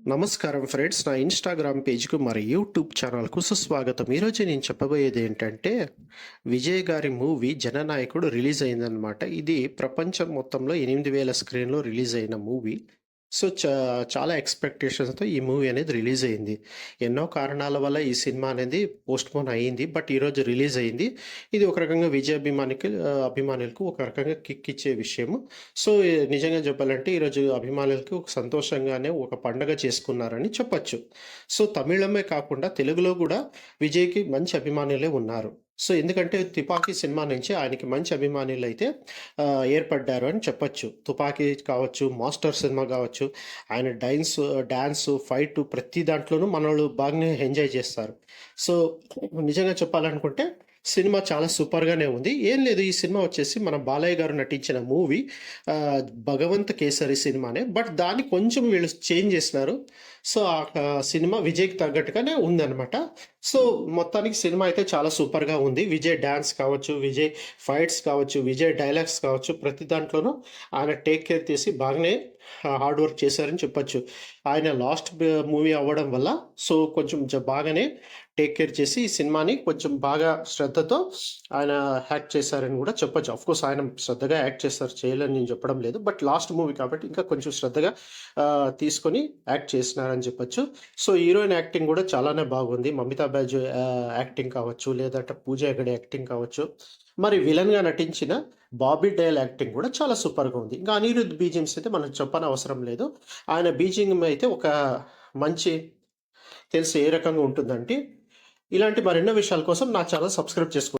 నమస్కారం ఫ్రెండ్స్, నా ఇన్స్టాగ్రామ్ పేజ్కు మరి యూట్యూబ్ ఛానల్కు సుస్వాగతం. ఈరోజు నేను చెప్పబోయేది ఏంటంటే, విజయ్ గారి మూవీ జననాయకుడు రిలీజ్ అయిందనమాట. ఇది ప్రపంచం మొత్తంలో 8,000 స్క్రీన్లో రిలీజ్ అయిన మూవీ. సో చాలా ఎక్స్పెక్టేషన్స్తో ఈ మూవీ అనేది రిలీజ్ అయింది. ఎన్నో కారణాల వల్ల ఈ సినిమా అనేది పోస్ట్పోన్ అయ్యింది. బట్ ఈరోజు రిలీజ్ అయింది. ఇది ఒక రకంగా విజయ్ అభిమానులకు ఒక రకంగా కిక్ ఇచ్చే విషయము. సో నిజంగా చెప్పాలంటే ఈరోజు అభిమానులకు ఒక సంతోషంగానే ఒక పండగ చేసుకున్నారని చెప్పొచ్చు. సో తమిళమే కాకుండా తెలుగులో కూడా విజయ్కి మంచి అభిమానులే ఉన్నారు. సో ఎందుకంటే 'తుపాకీ' సినిమా నుంచి ఆయనకి మంచి అభిమానులైతే ఏర్పడ్డారు అని చెప్పొచ్చు. 'తుపాకీ' కావచ్చు, 'మాస్టర్' సినిమా కావచ్చు, ఆయన డాన్సు, ఫైటు ప్రతి దాంట్లోనూ మనోళ్ళు బాగానే ఎంజాయ్ చేస్తారు. సో నిజంగా చెప్పాలనుకుంటే సినిమా చాలా సూపర్‌గానే ఉంది. ఏం లేదు, ఈ సినిమా వచ్చేసి మన బాలయ్య గారు నటించిన మూవీ 'భగవంత్ కేసరి' సినిమానే. బట్ దాన్ని కొంచెం వీళ్ళు చేంజ్ చేసినారు. సో సినిమా విజయ్‌కి తగ్గట్టుగానే ఉందనమాట. సో మొత్తానికి సినిమా అయితే చాలా సూపర్‌గా ఉంది. విజయ్ డాన్స్ కావచ్చు, విజయ్ ఫైట్స్ కావచ్చు, విజయ్ డైలాగ్స్ కావచ్చు, ప్రతి దాంట్లోనూ ఆయన టేక్ కేర్ తీసి బాగానే హార్డ్ వర్క్ చేశారని చెప్పొచ్చు. ఆయన లాస్ట్ మూవీ అవ్వడం వల్ల సో కొంచెం బాగానే టేక్ కేర్ చేసి ఈ సినిమాని కొంచెం బాగా శ్రద్ధతో ఆయన యాక్ట్ చేశారని కూడా చెప్పొచ్చు. ఆఫ్‌కోర్స్ ఆయన శ్రద్ధగా యాక్ట్ చేస్తారు, చేయలేని నేను చెప్పడం లేదు. బట్ లాస్ట్ మూవీ కాబట్టి ఇంకా కొంచెం శ్రద్ధగా తీసుకొని యాక్ట్ చేసినారని చెప్పొచ్చు. సో హీరోయిన్ యాక్టింగ్ కూడా చాలానే బాగుంది. మమితా బైజు యాక్టింగ్ కావచ్చు, లేదంటే పూజా హెగడే యాక్టింగ్ కావచ్చు, మరి విలన్‌గా నటించిన బాబీ డేల్ యాక్టింగ్ కూడా చాలా సూపర్‌గా ఉంది. ఇంకా అనిరుద్ బీజిఎమ్స్ అయితే మనం చెప్పనవసరం లేదు. ఆయన బీజిఎం అయితే ఒక మంచి తెలుసు ఏ రకంగా ఉంటుందంటే. ఇలాంటి మరెన్నో విషయాల కోసం నా ఛానల్ సబ్స్క్రైబ్ చేసుకోండి.